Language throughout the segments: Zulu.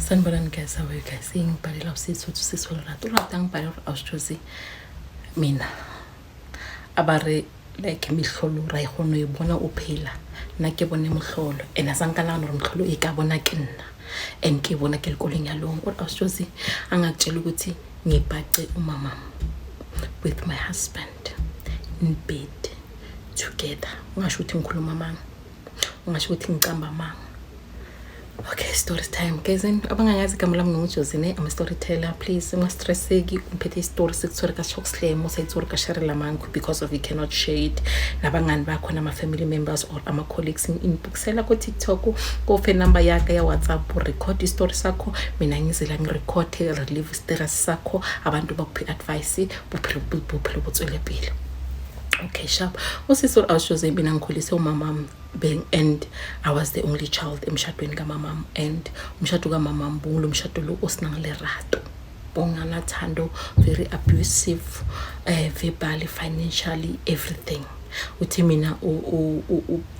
Sanibonani guys, how are you guys? Ngibhalela usisi usisi Lerato. Lerato ngibhalela awusijozi mina. Abare like mihlolo ra igono ibona uphela. Nna ke bone mohlolo. Ena sankana no mohlolo e ka bona ke nna. And ke bona ke lekoleng ya long. Or awusijozi angakutshela ukuthi ngibhace umama with my husband in bed together. Ungasho ukuthi ngikhuluma manga. Ungasho ukuthi ngicamba manga. Okay, story time. Guys, abangangazi igama lami ngumjozine, I'm a storyteller. Please, ungastresseki umphethe istory sekuthola ka shock slam, usayithola ka share lamangu because of you cannot share it. Nabangani bakho nama family members or ama colleagues inboxela ko TikTok, ko phone number yakhe ya WhatsApp, record istory sakho, mina ngizela ngirecord relive status sakho, abantu bakuphi advice, buphilo botswele pele. Okay, sharp. Usisi awushoze mina ngikhulise umama bang and I was the only child emshadweni kaMama and umshado kaMama Mbulu umshado lo osinangelerato. Bongana thando, very abusive, verbally, financially, everything. Uthi mina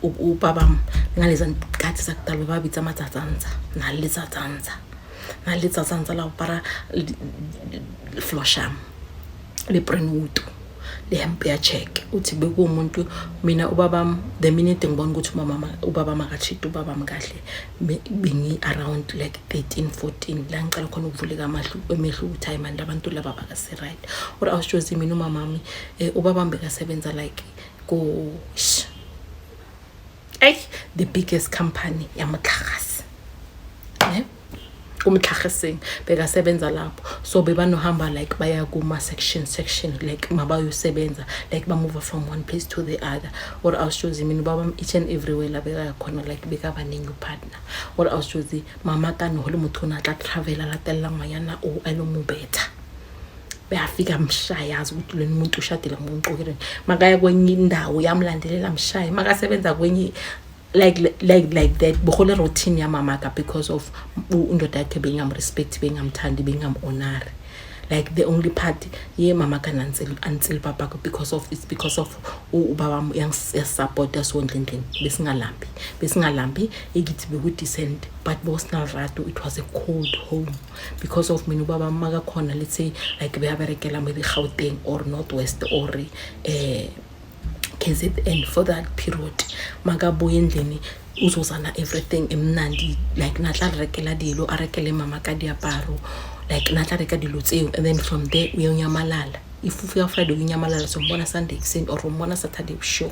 ubaba ngaleza nkathi sakudala babitsa amatsatsanza naletsatsanza la para flosham le brenuto le hempe check uthi beku umuntu mina ubaba the minute ngibona ukuthi mama ubaba makachita ubaba mkahle bengi around like 13 14 la ngicela khona ukuvuleka amahlu emehlu ukuthi manje abantu laba bakase right or awushozi mina umama ubaba mbekasebenza like go the biggest company yamakhasi umthakhaseng bekasebenza lapho so bebanohamba like baya kuma section like mabayosebenza like ba move from one place to the other or awushozi mina baba each and everywhere la beka khona like beka baningi partner or awushozi mama kano holo muthu na tla travela la tella ngwanyana o alomubetha bayafika mshayazi ukuthi lo muntu ushadile ngoqokeleni makaya kwenye indawo yamlandelela mshaye makasebenza kwenye like that bohole routine ya mama ka because of undoda yakhe bengam respect bengamthandi bengam honor like the only part ye mama kana until papa because of ubaba yang support us wondlendleni besingalambi ekithi beku decent but bosnal rato it was a cold home because of mina ubaba maka khona let's say like beyaberekela maybe Gauteng or Northwest or KZN for that period magabuye endlini uzozana everything emnandi like natla rekela dilo arekele mama ka diaparo like natla reka dilo tseo and then from there uyonyamalala if ufika Friday unyamalala so mbona Sunday exen or mbona Saturday show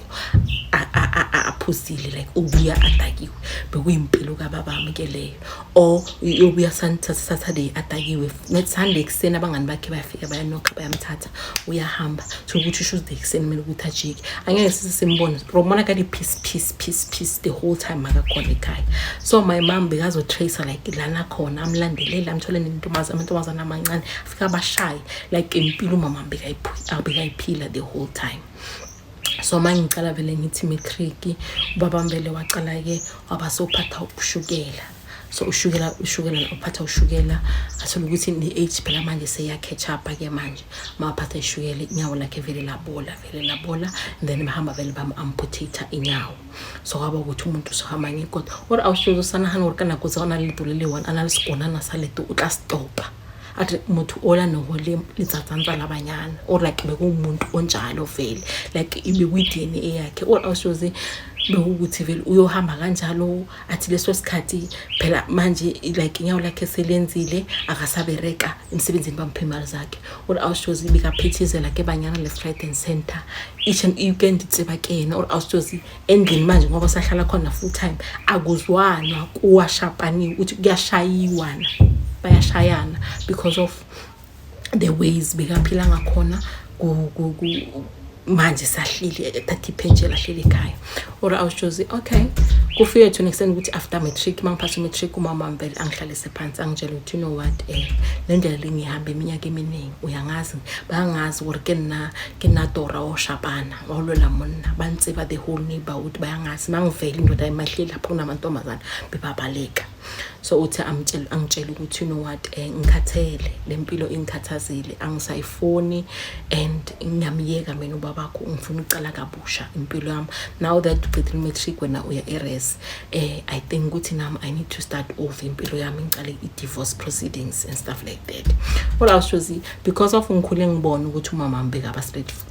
aphuzile like ubuya atakiwe bekuyimpilo kababa amkeleyo or ubuya Saturday atakiwe net Sunday exen abangani bakhe bayafika bayanokha bayamthatha uyahamba so ukuthi Tuesday exen mina ukuthi ajike angeke sisimbone romona ka di peace the whole time makakhona ekhaya so my mom bekazo tracer like lana khona amlandelela amthole nentombazana amancane afika bashaye like impilo mama abekayiphila the whole time so mangicala vele ngithi matric ubaba mbele waqala ke wabasophatha ushukela so ushukela uphatha ushukela athola ukuthi ni age phela manje seya catch up ke manje maphatha ishukela inyawo lakhe vele labola and then bahamba vele bam amputate inyawo so kwaba ukuthi umuntu sohamba ngikho or awushozo sana hana kana kuzona lidulele one analisigona saleto utla stopa athi muthu ola nohole litsatsanza labanyana or like bekumuntu onjalo vele like ibe kwidini eyakhe or awushoze bekuthi vele uyohamba kanjalo athi leso sikhathi phela manje like inyawo lakhe selenzile akasabereka emsebenzini bamphimali zakhe or awushoze bikaphithizela ke banyana left right and center each and you can itseba kena or awushoze endlini manje ngoba sahlala khona full time akuzwana kuwashapani ukuthi kuyashayiwana bayashayana because of the ways bekaphila ngakhona manje sahlile 30 penjela hlele ekhaya or awushoze okay kufike to next ukuthi after matric mangiphatha matric umama mbele angihlalise phansi angitshela ukuthi you know what le ndlela lengihambe iminyaka eminingi uyangazi bayangazi ukuthi kena Dora oshapana walola monna bantsiba the whole neighborhood bayangazi mangivela indoda emahleli lapho kunamantombazana bebabaleka so uthi angitshela ukuthi you know what ngikhathele lempilo ingikhathazile angisayifoni and ngiyamiyeka mina ubabakho ngifuna uqala kabusha impilo yami now that with matric wena uya eRes I think ukuthi nami I need to start over impilo yami ngiqale i-divorce proceedings and stuff like that. What else was because of ngikhule ngibona ukuthi umama mbeka aba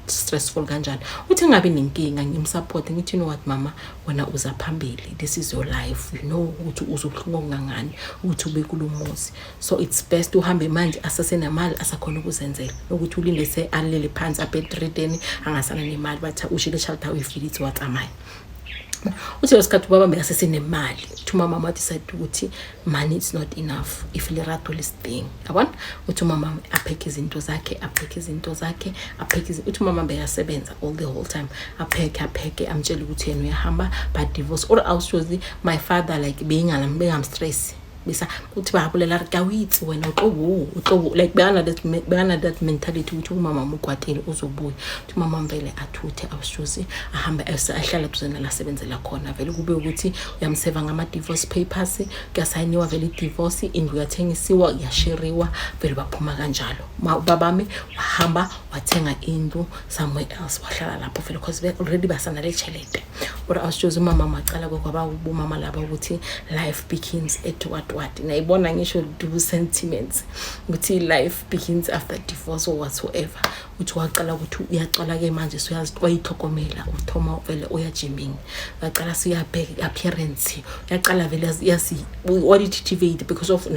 stressful kanjani uthi ngabe nenkinga ngimsupport ngithi you know what mama wena uza phambili this is your life you know ukuthi uzobuhlungu ngangani ukuthi ube kulumuzi so it's best uhambe manje asasenemali asakhona ukuzenzela ukuthi ulinde se alele phansi abedrideni angasana nemali bathi ushile child how ifilithi watsamaya uthi lesikhathi ubaba mbekasesenemali uthi umama wathi decide ukuthi money is not enough if lerato listhing yabona uthi umama apheke izinto zakhe uthi umama mbekasebenza all the whole time apheke amtshela ukuthi yena uyahamba but divorce or also my father like bengam stress bisa uthi bahabulela kawitsi wena uqobo like beyana that mentality ukuthi umama mugwatele uzobuya uthi mama mvele athuthe awushuzi ahambe ahlala kuzena la sebenzela khona vele kube ukuthi uyamseva ngama divorce papers kuyasayiniwa vele divorce indlu yathengisiwa yasheriwa vele baphuma kanjalo babami wahamba wathenga indlu somewhere else wahlala lapho vele because they already basana le chelete ora awushuzi umama macala kwaba ubumama laba ukuthi life begins at what nayibona ngisho do sentiments ukuthi life begins after divorce or whatsoever uthi waqala ukuthi uyaqala ke manje uyayithokomela uthoma vele uyajiming waqala siyabheka appearance uyaqala vele yasi what it activate because of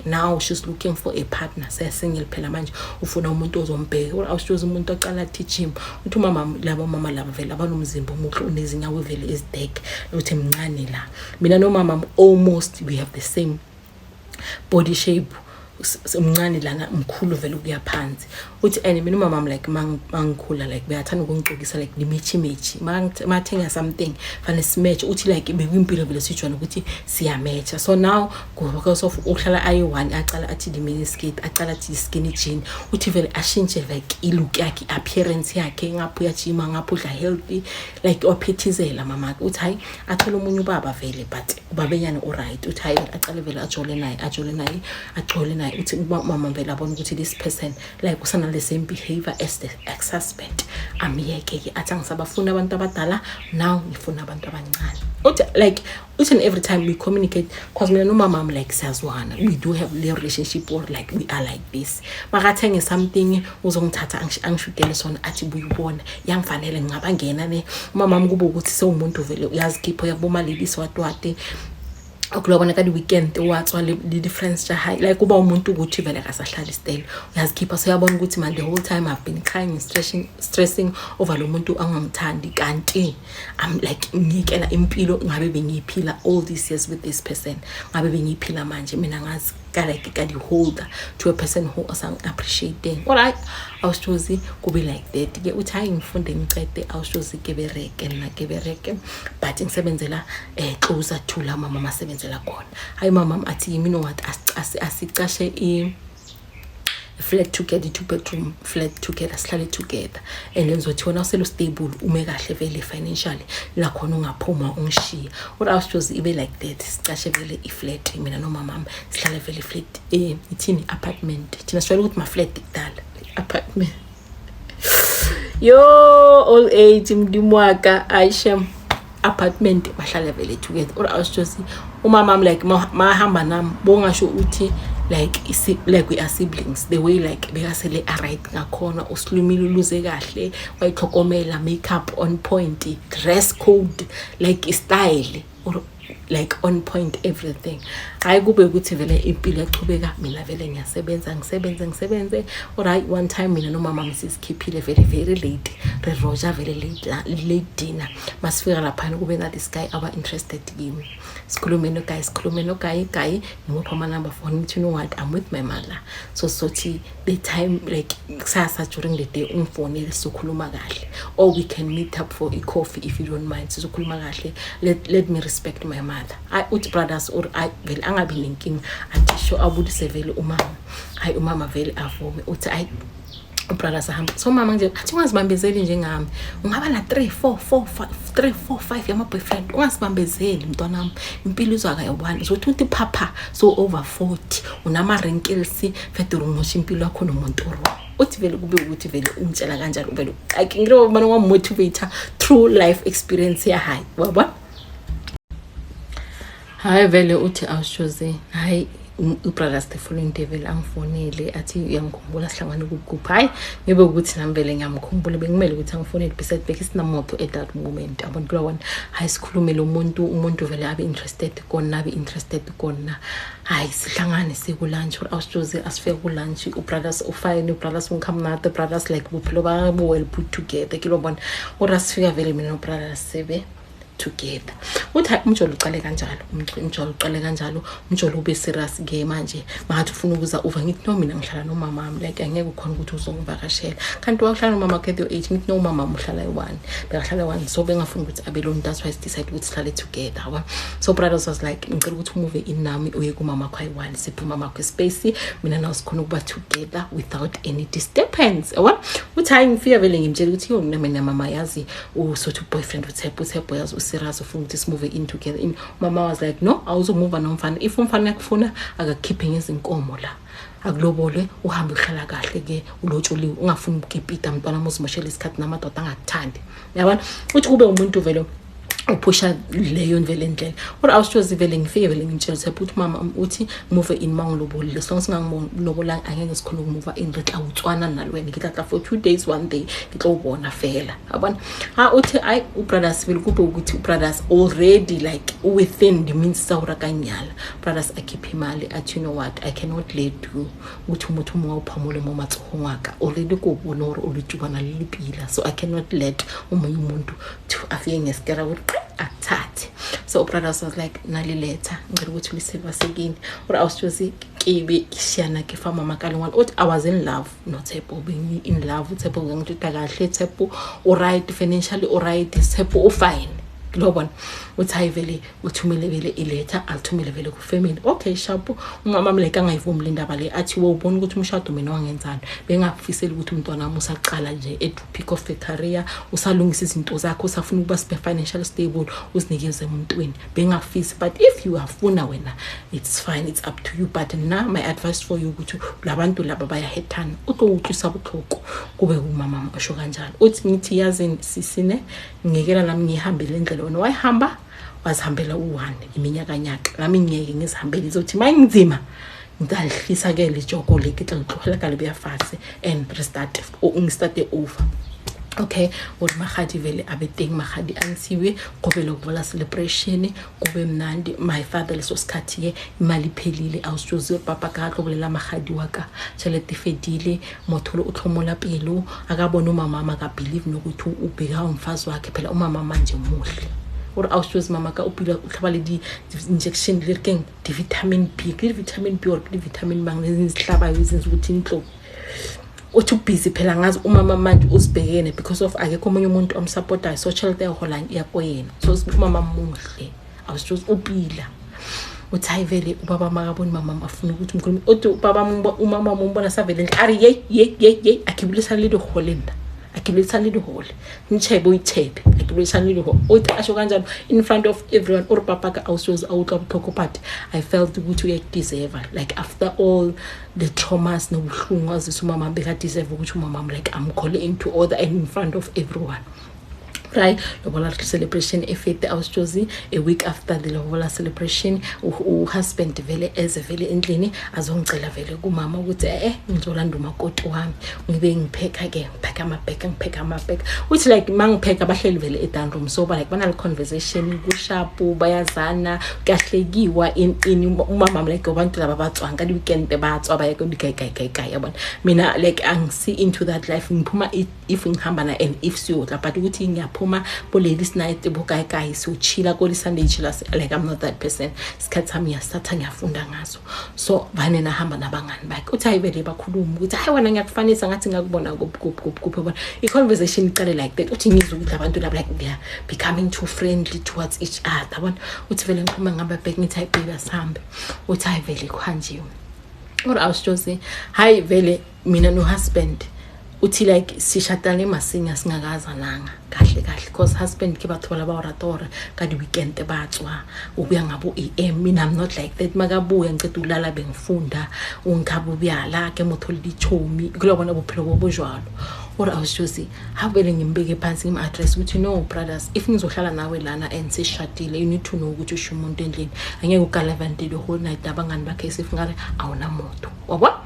now she's looking for a partner single phela manje ufuna umuntu ozombheka or awushoza umuntu oqala teaching uthi mama laba vele abanomzimba omuhle unezinyawo vele ezidek uthi mncane la mina no mama almost we have the same body shape umncane lana mkhulu vele ukuya phansi uthi mina mama like mangikhula like bayathanda ukungixokisa like limechi mathenga something fane smatch uthi like bekwimpilo vele sijwana ukuthi siyamatcha so now because of uhlala ayi1 aqala athi the mini skirt aqala athi skinny jean uthi vele ashintshe like ilook yakhe appearance yakhe ngapho yajima ngapho udla healthy like ophithizela mama uthi hayi athola umunye ubaba vele but ubabenyana alright uthi hayi aqale vele ajole naye uthi mama vele abona ukuthi this person like usana the same behavior as the ex-husband amiyeke ke athi ngisabafuna abantu abadala now ngifuna abantu abancane uthi like each and every time we communicate because mina no mama I'm like siyazwana we do have a relationship or like we are like this makathenge something uzongithatha angishukele sona athi buyibona yangifanele ngingabangena ne mama kuba ukuthi sewumuntu vele uyazikhipha yakuboma lelisi watwate akulobona ka weekend watswa le difference ja high like kuba umuntu ukuthi vele akasahlala istelo uyazikhipha so yabona ukuthi man the whole time I've been crying stressing over lo muntu angangithandi kanti I'm like ngikela impilo ngabe bengiphila all these years with this person ngabe bengiphila manje mina ngazi like a holder to a person who is appreciating all right I was choosing could be like that ke uthi hayi ngifunde ngicede I was choosing kebereke but ngisebenzela closer to la mama masebenzela khona hayi mama athi you know what asicashe flat together 2-bedroom flat together sihlale together and then zothi wona uselo stable ume kahle vele financially la khona ungaphuma ungishiya what I was choose ibe like that sicashe vele iflat mina no mama sihlale vele flat ithini apartment thina sijwayele ukuthi ma flat kudala apartment yo all age mdimwaka Aisha apartment bahlala vele together or I was choose umama like mahamba nami bongasho uthi like we are siblings the way like bekasele right ngakhona usilumile uluze kahle wayithokomela makeup on point dress code like style or like on point everything hayi kube ukuthi vele impilo yachubeka mina vele ngisebenze alright one time mina no mama msisikhiphile very late roja very late dinner masifika lapha kube na this guy aba interested kimi sikhulume no guy ngipha ama number phone you know what I'm with my mother so the time like kusasa during the day umfonele sokhuluma kahle or we can meet up for a coffee if you don't mind sokhuluma kahle let me respect my mother I uthi brothers or I vele angabi nenkinga athi sho abudise vele umama hayi umama vele avume uthi ubrother sahamba so mama nje athi ungazibambezeli njengami ungaba na 3 4 5 yama boyfriend ungazibambezeli mntwanami impilo izwaka yobani uzothi uthi papa so over 40 unama wrinkles feduru ngosha impilo yakho nomuntu oro uthi vele kube ukuthi vele umtshela kanjalo vele like ngiro bana wa motivator through life experience ya high wabona hayi vele uthi awushoze hayi ubrother Stephen Devil angifonele athi uyangikhumbula sihlangana ukugupha hayi ngibe ukuthi nami vele ngiyamkhumbula bengimele ukuthi angifonele beside back isinamoto at that moment abona kula one hayi sikhulumele umuntu vele abe interested kona hayi sihlangane sikulunch awushoze asifike kulunch ubrothers ufine ubrothers unkamnata brothers like buphilo babo well put together kilobona ora sifika vele mina ubrothers sebe together uthi umjolo uqale kanjalo umjolo ube serious ke manje ngathi ufuna ukuza over ngithi no mina ngihlala nomama wami like angeke ukhona ukuthi uzongivakashela kanti wahlala nomama ke the 8 ngithi no mama uhlala e1 bekahlala e1 so bengafuna ukuthi abe alone that's why I decided ukuthi sihlale together yabo so brothers was like ngicela ukuthi umuve in nami uye kumama kwa e1 siphuma mama space mina nawo sikhona ukuba together without any disturbance yabo uthi hayi ngifika vele ngimtshela ukuthi yo mina mama yazi usothi boyfriend uThebo yazi serious ufuna ukuthi simove in together mama was like no awuzomove nomfana if umfana yakufuna akakhiphe ngezinkomo la akulobole uhambe uhlala kahle ke ulotshuliwe ungafuni ukukipita mntwana mosimoshela isikhathi namadoda angakuthandi yabona uthi kube umuntu vele uphusha leyo vele ndlela or awushozi vele ngifike vele ngimtshela ukuthi mama uthi move in mangilobole so singangilobola angeke sikhona ukumuva in ngitla utswana nalweni ngitla for 2 days 1 day ngitla ubona fela yabona uthi ay ubrothers vele kube ukuthi ubrothers already like within the means sawura kanyala brothers akhipha imali athi you know what I cannot let you uthi umuntu ungawuphamule mama tsohongaka already ko bona or olutshubana lilipila so I cannot let umunye umuntu to afike ngesikera athathe so brothers was like nalileta ngicela ukuthi liseva sekini or awushozi kibe kishana ke fama makalongwana uthi I was in love no Thebo being in love Thebo ngithuta kahle Thebo alright financially alright Thebo fine global uthi hayi vele uthumele vele iletter alithumele vele ku family okay sharp umama mleka angayivumi indaba le athi wo ubona ukuthi umshado mina wangenzani bengafisela ukuthi umntwana wami usaqala nje at peak of a career usalungisa izinto zakho usafuna ukuba sibe financially stable usinikeze emntweni bengafisi but if you afuna wena it's fine it's up to you but now my advice for you ukuthi labantu laba bayahethana utoutshisa buthoko kube umama osho kanjalo uthi ngithi yazini sisine ngekela nami ngihambele indlela wona wayihamba wazihambela u1 iminyaka nyaka nami ngiyeke ngizihambele izothi mayingizima ngidalihlisa ke lijoko lekitla ngixoxela kale beyafase and restart ngistart over okay uMahadi vele abeteng Mahadi ansiwe kube lokubona celebration kube mnandi my father leso sikhathi ke imali phelile awushoze papa ka hlobolela Mahadi waka tšhelete fedile motholo uthlomola pelo akabona umama ka believe nokuthi ubheka umfazi wakhe phela umama manje muhle or awushoze mama ka upila uhlabale di injection lirking di vitamin B or di vitamin magnesium sihlaba izinto ukuthi inhlo uthi busy phela ngazi umama manje usibhekene because of akekho omunye umuntu omsupportayo social day hola yakoyena so umama muhle awushoze upila uthi hayi vele ubaba makaboni mama afuna ukuthi umkhulumi uthi ubaba umama umbona savele ari ye akibulisa lido holenda akibulisa lido hole ngichebe uyithebe akibulisa lido hole uthi asho kanjalo in front of everyone or papa ka awushoze awutla buthoko but I felt ukuthi uyadeserve like after all the traumas nobuhlungu azisa umama beka deserve ukuthi umama like I'm calling into order and in front of everyone right lobola celebration effect awushozi a week after the lobola celebration husband vele vele endlini azongicela vele kumama ukuthi ngizolanda umakoti wami ngibe ngipheka ke ngipheka amabheka uthi like mangipheka bahleli vele edan room so like banal conversation kushapu bayazana kahlekiwa in umama like abantu laba batswanga the weekend batswa bayeke ndigayi yabona mina like angisi into that life ngiphuma if ngihamba na and if siyodla but ukuthi ngiyaphuma bo ladies night bokayi so chila ko Sunday chila like I'm not that person sikhathi sami yasatha ngiyafunda ngazo so bane nahamba nabangani bakhe uthi ayivele bakhuluma ukuthi hayi wena ngiyakufanisa ngathi ngakubona kuphi bona I conversation iqale like that uthi ngizwe ukuthi abantu laba like they are becoming too friendly towards each other bona uthi vele ngiphuma ngaba back ngithi hayi baby asihambe uthi ayivele khanjiwe or awushoze hayi vele mina no husband uthi like sishadane masinya singakazananga kahle because husband ke batho ba oratora ka di weekend batswa ubuya ngabo AM. Mina I'm not like that. Magabuya ngicela ukulala bengifunda ungikhaba ubyala ke motholi dichomi kulobona bophelo bobujwalo. Or I was just how vele ngimbeke phansi ngim address ukuthi no brothers, if ngizohlala nawe lana and sishadile, you need to know ukuthi usho umuntu endlini. Angeke ugalavante the whole night abangani bakhe sifungare awuna moto wabona.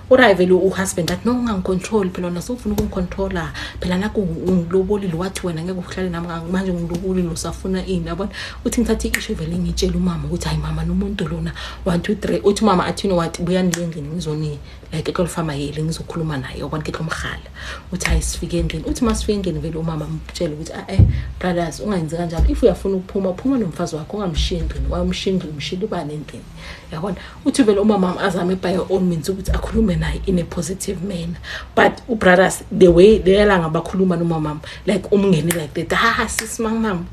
Ora vele uhusband that no ungangicontrol phela na sofuna ukungicontrola phela naku ngiloboli wathi wena ngeke uhlale nami manje ngiloboli losafuna ini yabona. Uthi ngithathe issue vele ngitshela umama ukuthi hayi mama nomuntu lona 1 2 3 uthi mama athi no wathi buya endlini ngizoni like ekolfama yele ngizokhuluma naye yabona ke lomkhala. Uthi hayi sifike endlini. Uthi masifike endlini vele umama mtshela ukuthi brothers ungenzi kanjalo, if uyafuna ukuphuma nomfazi wakho ungamshiyi endlini, wayomshinga umshilo bani endlini yabona. Uthi vele umama azame by all means ukuthi akhulume naye in a positive manner, but brothers the way lelanga bakhuluma nomama like umngeni like that sis mama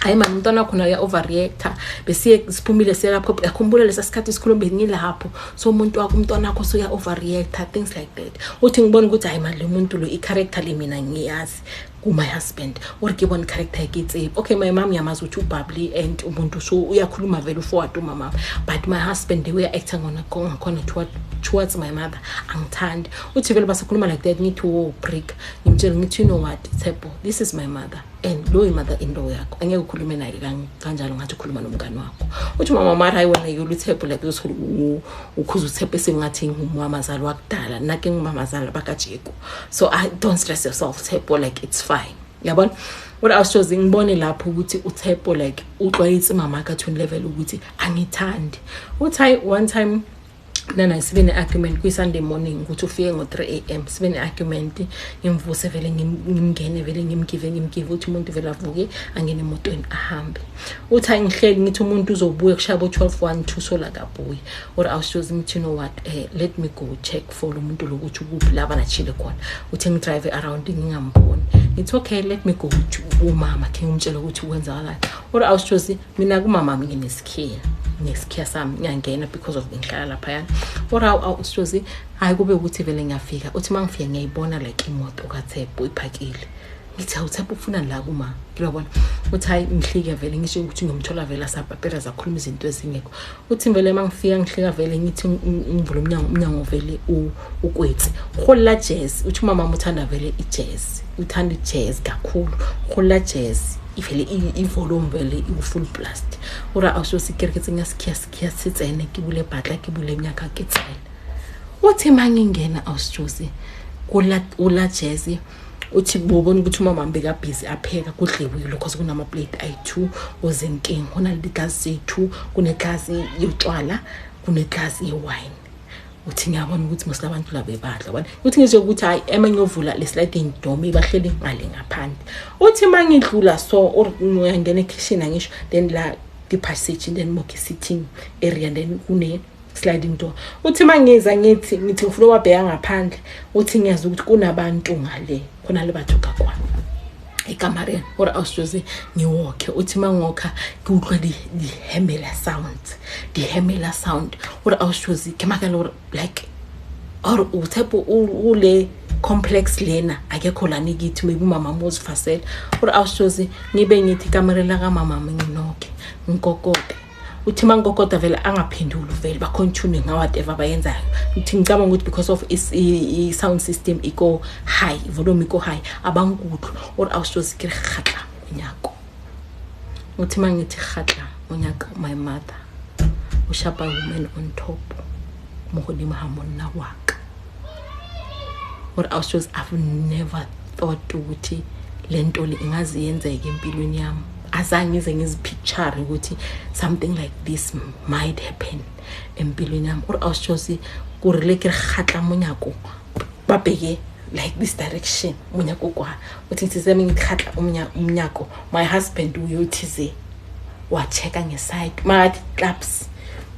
hayi mama umntwana khona ya overreactor bese siphumile selapho akhumbula lesasikhathi sikhulumbe ngilapho so umuntu wakho umntwana wakho so ya overreactor things like that. Uthi ngibona ukuthi hayi manje lo muntu lo I character le mina ngiyazi ku my husband or ke bona character yakhe okay my mom yamazi ukuthi ububbly and umuntu so uyakhuluma vele forward umama, but my husband the way acting on khona towards my mother angithandi. Uthi vele basakhuluma like that ngithi wo break ngimtshela ngithi you know what Tshepo, this is my mother and lo mother in law yakho angeke ukhulume naye kanjalo ngathi ukhuluma nomngani wakho. Uthi mama mara hayi wena yolo Tshepo like ukhuza uTshepo sengathi ngumamazali wakudala nake ngumamazali bakajeko, so I don't stress yourself Tshepo like it's fine yabona. What I was just ngibone lapho ukuthi uTshepo like uxwayitse mama ka 20 level ukuthi angithandi. Uthi one time nana sibe ne argument ku Sunday morning ukuthi ufike ngo 3 AM sibe ne argument ngimvuse vele ngimngene vele ngimgive uthi umuntu vele avuke angene emotweni ahambe. Uthi ngihleli ngithi umuntu uzobuya kushaya bo 12:12 sola kabuyi. Or I was just you know what let me go check for lo muntu lokuthi ukuphi laba na chile khona. Uthi ngidrive around ngingamboni. It's okay, let me go to umama ke ngimtshela ukuthi kwenzakala. Or I was just mina kumama ngesikhiya sami ngiyangena because of ngihlala lapha yana. Or I was just hayi kube ukuthi vele ngiyafika uthi mangifike ngiyibona like imoto kaTshepo iphakile. Ngithi uTshepo ufuna la kuma ngiyabona. Uthi hayi ngihlike vele ngisho ukuthi ngimthola vele asapapera zakhuluma izinto ezingekho. Uthi vele mangifika ngihlika vele ngithi ngivula umnyango vele ukwetsi khola jazz. Uthi mama uthanda vele ijazz, uthanda ijazz kakhulu khola jazz ivele ivolume vele full blast. Ora awuso sikereke ngasikhya sitsene ke bule batla ke bule nyaka ke tsela. Uthi mangingena awusijosi kula jazz uthi bobona ukuthi umama mbeka busy apheka kudliwile because kunama plate ayi2 ozenking hona ligasi 2 kuneglass yotshwala kuneglass yewine. Uthi ngiyabona ukuthi mosilabantu la bebadla yabona. Uthi ngize ukuthi hayi emanyovula le sliding door ibahleli ngale ngaphandle. Uthi mangidlula so or ngiyangena ekitchen angisho then la the passage then moke sitting area then kune sliding door. Uthi mangiza ngithi ngifuna wabheka ngaphandle. Uthi ngiyazi ukuthi kunabantu ngale khona le bathu kakwa ekamareni. Or awusijoze ngiwokhe. Uthi mangokha kuutlwa di hemela sound. Or awusijoze kemakalo like or uTshepo ule complex lena akekho lana ngithi maybe umama mozifasela. Or awusijoze ngibe ngithi kamareni la kamama nginoke ngikokote. Uthi mangokota vele angaphenduli vele ba continue nga whatever bayenzayo. Uthi ngicabanga ukuthi because of i sound system iko high volume iko high abangudlu. Or awusijoze ke khatla unyako. Uthi mangithi khatla unyaka my mother ushapa woman on top mohodi mahamona waka. Or awusijoze I've never thought ukuthi lento le ingazi yenzeke empilweni yami. Azangize ngizipicture ukuthi something like this might happen empilweni yami. Or awusijoze kureleke khatla monyako babheke like this direction monyako kwa uthi ngisizeme ngikhatla umnyako my husband uyothize wacheka ngeside mathi claps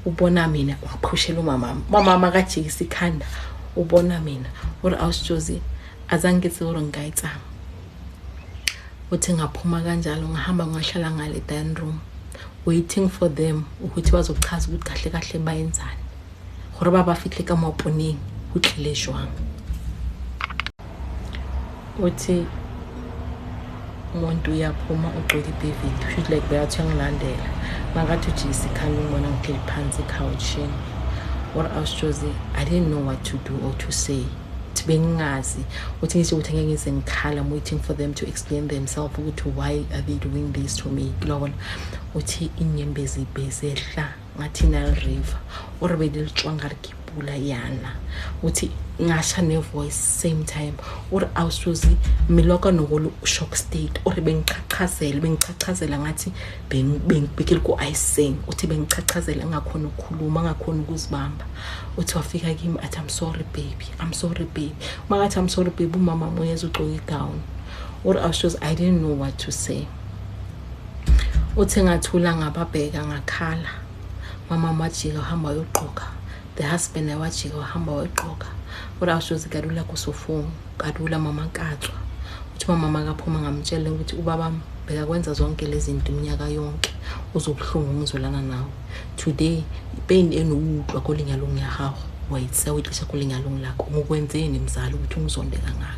ubona mina waphushela mama makajikisa ikhanda ubona mina. Or awusijoze azangithi uro ngayitsanga. Uthi ngaphuma kanjalo ngahamba ngahlala ngale dining room waiting for them ukuthi bazochaza ukuthi kahle bayenzani gore ba fihle ka maponing utlile jwang. uthi umuntu uyaphuma ugcoka ibhevini she's like beyathi uyangilandela makathi ujisi khani ngibona ngihleli phansi ekhawutshini. What I was choosing, I didn't know what to do or to say. Bengazi uthi ngisho ukuthi ngeke ngize ngikhala, I'm waiting for them to explain themselves ukuthi why are they doing this to me. Global uthi inyembezi bezehla ngathi Nile River or belicwanga likipula yana uthi ngasha ne voice same time or awusuzi miloka nokolo shock state or bengichachazela ngathi bengibekile ku icing uthi bengichachazela ngakhona ukukhuluma ngakhona ukuzibamba uthi wafika kimi athi I'm sorry baby makathi I'm sorry baby umama moyeza ugcoka igown or awusuzi I didn't know what to say. Uthi ngathula ngababheka ngakhala mama majika uhamba uyogqoka the husband wajika uhamba uyogqoka ura awushozi kadula kusofungu kadula mama Nkatswa uthi mama makaphuma ngamtshela ukuthi ubaba bheka kwenza zonke lezi zinto iminyaka yonke uzobuhlungu ngizolana nawe today pain enowudwa kolinyalo ngiyahawo wayitsa wethisha kolinyalo lakho ngokwenzeni mzali ukuthi ungizondeka ngaka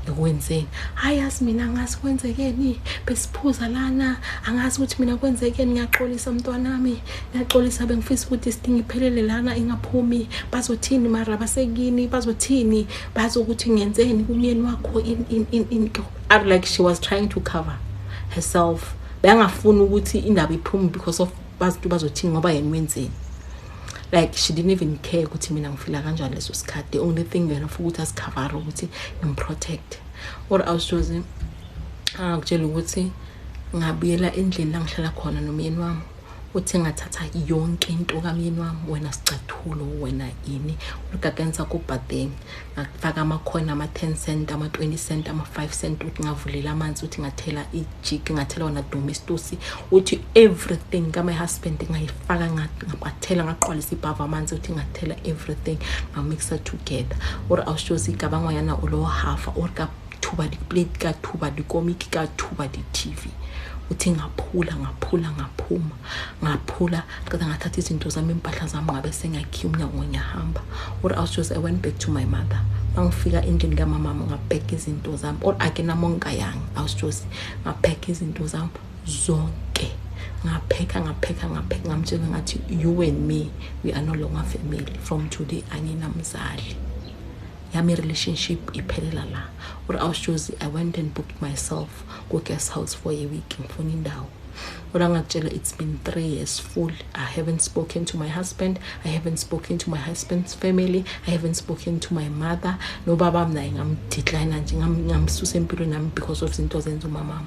ekwenzeni hayi asimina ngazi kwenzekeni besiphuza lana angazi ukuthi mina kwenzekeni ngiyaxolisa mntwana nami ngiyaxolisa bengifisa ukuthi sidinga iphelele lana ingaphumi bazothini mara basekini bazothini bazokuthi ngenzeni kumyeni wakho in like she was trying to cover herself bengafuna ukuthi indaba iphume because of bazothini ngoba yena wenzeni. Like she didn't even care ukuthi mina ngifila kanjani leso sikhathi. The only thing yena ufuna ukuthi asicover ukuthi ngimprotect. Or I was choosing akutshela ukuthi ngabuyela endlini la ngihlala khona nomyeni wami uthi ngathatha yonke into kamyeni wami wena sicathulo wena ini ugagenza ku bathing ngafaka ama coin ama 10 cent ama 20 cent ama 5 cent uthi ngavulela amanzi uthi ngathela ijig ngathela wona domestos uthi everything ka my husband ngayifaka ngathela ngaqwalisa ibhava amanzi uthi ngathela everything ngamixa together or awushozi igabangwa yana ulo half or ka thuba di plate ka thuba di comic ka thuba di TV uthi ngaphula ngaphula kada ngathatha izinto zami impahla zami ngabe sengakhiya umnyango ngiyahamba. Or I was just I went back to my mother bangifika endlini kamama ngabheka izinto zami or akena monka yang I was just ngabheka izinto zami zonke ngapheka ngamtshela ngathi you and me we are no longer family from today anginamzali yami relationship iphelela la. Or I was choosing I went and booked myself go guest house for a week ngifuna indawo. It's been 3 years full. I haven't spoken to my husband. I haven't spoken to my husband's family. I haven't spoken to my mother. No baba mna ngamdecline nje ngamsusa empilweni nami because of izinto zenza umama.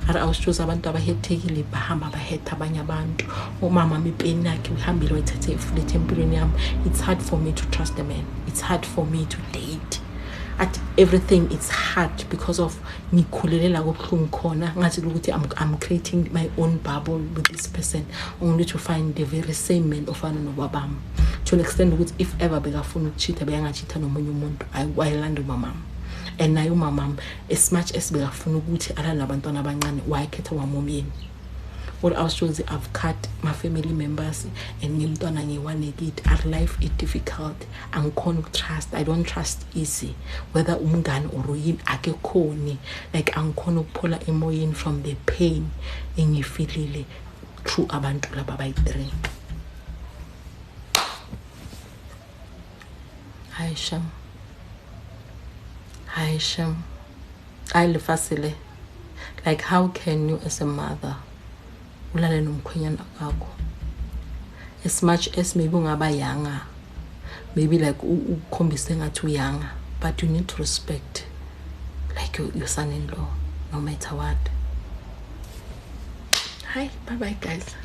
I was choose abantu abahethekile bahamba bahetha abanye abantu. Umama mipeni yakhe uhambile wethathe ifleet empilweni yami. It's hard for me to trust a man. It's hard for me to date. At everything it's hard because of ngikhulelela kobuhlungu khona ngathi ukuthi I'm creating my own bubble with this person only to find the very same man ofana nobabami to an extent ukuthi if ever bekafuna ukucheat beyangachitha nomunye umuntu ayilanda umama and nayo umama as much as bekafuna ukuthi alala abantwana abancane wayekhetha wamomyeni. What I was choosing, I've cut my family members and ngimntwana ngiwanekile. Our life is difficult. Angikhona trust. I don't trust easy. Whether umngane or yini akekhoni. Like angikhona ukuphola emoyeni from the pain engifilile through abantu laba bayi-3. Hi Sham. I lefasile. Like how can you as a mother ulale nomkhwenyana akho as much as maybe ungaba younger, maybe like ukhombise ngathi uyanga, but you need to respect like your son-in-law no matter what. Hi, bye guys.